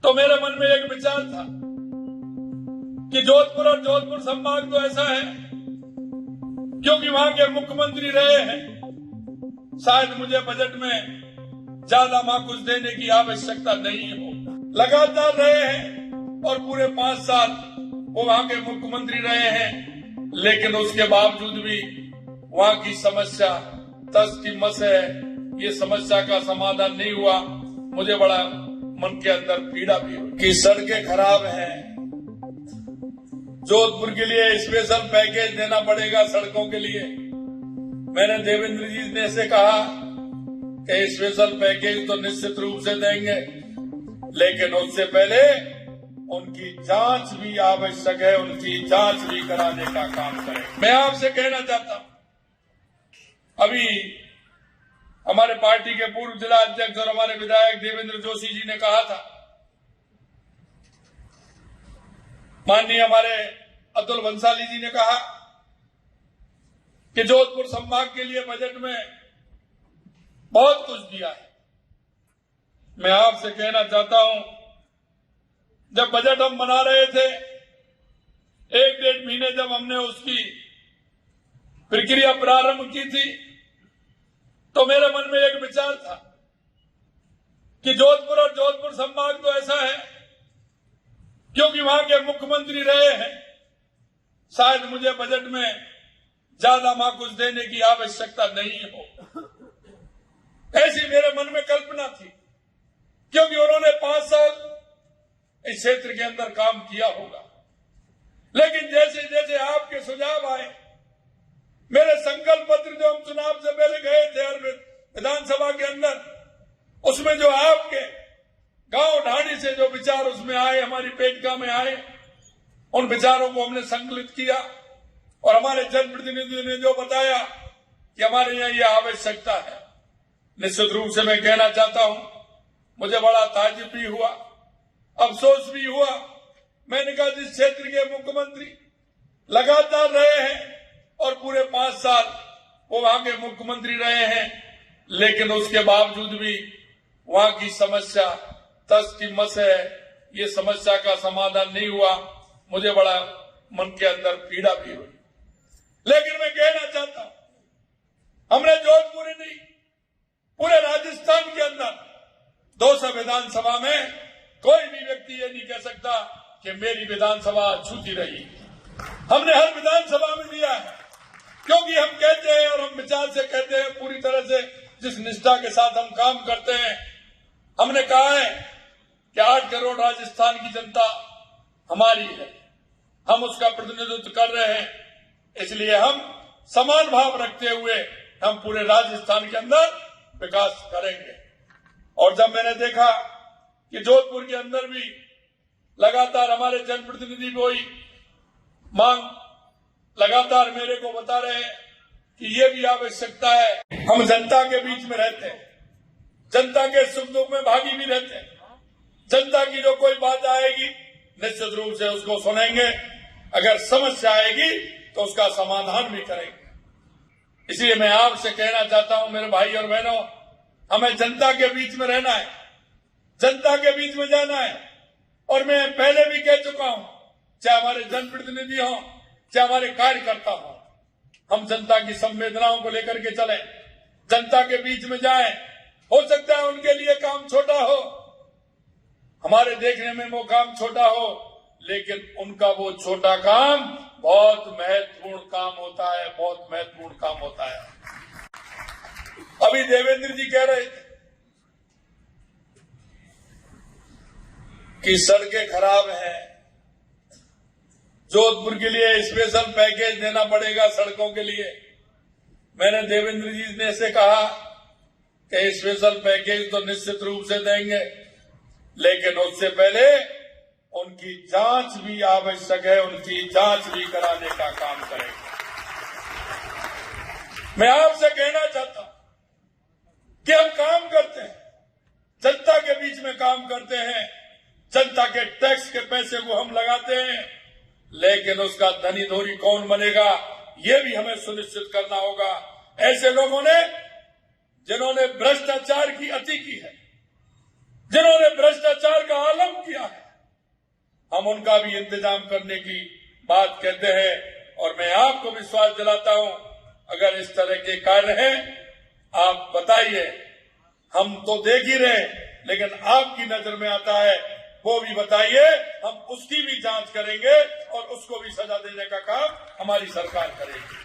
तो मेरे मन में एक विचार था कि जोधपुर और जोधपुर संभाग तो ऐसा है क्योंकि वहां के मुख्यमंत्री रहे हैं, शायद मुझे बजट में ज्यादा माकुस देने की आवश्यकता नहीं हो। लगातार रहे हैं और पूरे 5 साल वो वहां के मुख्यमंत्री रहे हैं, लेकिन उसके बावजूद भी वहां की समस्या तस की मस है। ये समस्या का समाधान नहीं हुआ। मुझे बड़ा मन के अंदर पीड़ा भी हुई कि सड़कें खराब हैं। जोधपुर के लिए स्पेशल पैकेज देना पड़ेगा सड़कों के लिए। मैंने देवेंद्र जी ने से कहा कि स्पेशल पैकेज तो निश्चित रूप से देंगे, लेकिन उससे पहले उनकी जांच भी आवश्यक है, उनकी जांच भी कराने का काम करें। मैं आपसे कहना चाहता हूं, अभी हमारे पार्टी के पूर्व जिला अध्यक्ष और हमारे विधायक देवेंद्र जोशी जी ने कहा था, माननीय हमारे अतुल बंसाली जी ने कहा कि जोधपुर संभाग के लिए बजट में बहुत कुछ दिया है। मैं आपसे कहना चाहता हूं, जब बजट हम बना रहे थे, 1-1.5 महीने जब हमने उसकी प्रक्रिया प्रारंभ की थी, तो मेरे मन में एक विचार था कि जोधपुर और जोधपुर संभाग तो ऐसा है क्योंकि वहां के मुख्यमंत्री रहे हैं, शायद मुझे बजट में ज्यादा माकुस देने की आवश्यकता नहीं हो। ऐसी मेरे मन में कल्पना थी क्योंकि उन्होंने 5 साल इस क्षेत्र के अंदर काम किया होगा। लेकिन जैसे जैसे आपके सुझाव आए, मेरे संकल्प पत्र जो हम चुनाव से पहले गए थे और विधानसभा के अंदर, उसमें जो आपके गांव ढाणी से जो विचार उसमें आए, हमारी पेटिका में आए, उन विचारों को हमने संकलित किया और हमारे जनप्रतिनिधियों ने जो बताया कि हमारे यहाँ यह आवश्यकता है, निश्चित रूप से मैं कहना चाहता हूं, मुझे बड़ा ताज्जुब भी हुआ, अफसोस भी हुआ। मैंने कहा जिस क्षेत्र के मुख्यमंत्री लगातार रहे हैं और पूरे 5 साल वो वहां के मुख्यमंत्री रहे हैं, लेकिन उसके बावजूद भी वहां की समस्या तस की मस है। ये समस्या का समाधान नहीं हुआ। मुझे बड़ा मन के अंदर पीड़ा भी हुई। लेकिन मैं कहना चाहता हूं, हमने जोधपुर ही नहीं, पूरे राजस्थान के अंदर 200 विधानसभा में कोई भी व्यक्ति ये नहीं कह सकता कि मेरी विधानसभा अछूती रही। हमने हर विधानसभा में दिया है क्योंकि हम कहते हैं और हम विचार से कहते हैं, पूरी तरह से जिस निष्ठा के साथ हम काम करते हैं। हमने कहा है कि 8 करोड़ राजस्थान की जनता हमारी है, हम उसका प्रतिनिधित्व कर रहे हैं, इसलिए हम समान भाव रखते हुए हम पूरे राजस्थान के अंदर विकास करेंगे। और जब मैंने देखा कि जोधपुर के अंदर भी लगातार हमारे जनप्रतिनिधि कोई मांग लगातार मेरे को बता रहे हैं कि ये भी आवश्यकता है। हम जनता के बीच में रहते हैं, जनता के सुख दुख में भागी भी रहते हैं। जनता की जो कोई बात आएगी निश्चित रूप से उसको सुनेंगे, अगर समस्या आएगी तो उसका समाधान भी करेंगे। इसलिए मैं आपसे कहना चाहता हूं मेरे भाई और बहनों, हमें जनता के बीच में रहना है, जनता के बीच में जाना है। और मैं पहले भी कह चुका हूं, चाहे हमारे जनप्रतिनिधि हों, चाहे हमारे कार्यकर्ता हों, हम जनता की संवेदनाओं को लेकर के चलें, जनता के बीच में जाएं। हो सकता है उनके लिए काम छोटा हो, हमारे देखने में वो काम छोटा हो, लेकिन उनका वो छोटा काम बहुत महत्वपूर्ण काम होता है, बहुत महत्वपूर्ण काम होता है। अभी देवेंद्र जी कह रहे थे कि सड़कें खराब हैं, जोधपुर के लिए स्पेशल पैकेज देना पड़ेगा सड़कों के लिए। मैंने देवेंद्र जी ने से कहा कि स्पेशल पैकेज तो निश्चित रूप से देंगे, लेकिन उससे पहले उनकी जांच भी आवश्यक है, उनकी जांच भी कराने का काम करेंगे। मैं आपसे कहना चाहता हूं कि हम काम करते हैं, जनता के बीच में काम करते हैं, जनता के टैक्स के पैसे को हम लगाते हैं, लेकिन उसका धनी धोरी कौन बनेगा ये भी हमें सुनिश्चित करना होगा। ऐसे लोगों ने जिन्होंने भ्रष्टाचार की अति की है, जिन्होंने भ्रष्टाचार का आलम किया है, हम उनका भी इंतजाम करने की बात कहते हैं। और मैं आपको विश्वास दिलाता हूं, अगर इस तरह के कार्य हैं, आप बताइए, हम तो देख ही रहे, लेकिन आपकी नजर में आता है वो भी बताइए, हम उसकी भी जांच करेंगे और उसको भी सजा देने का काम हमारी सरकार करेगी।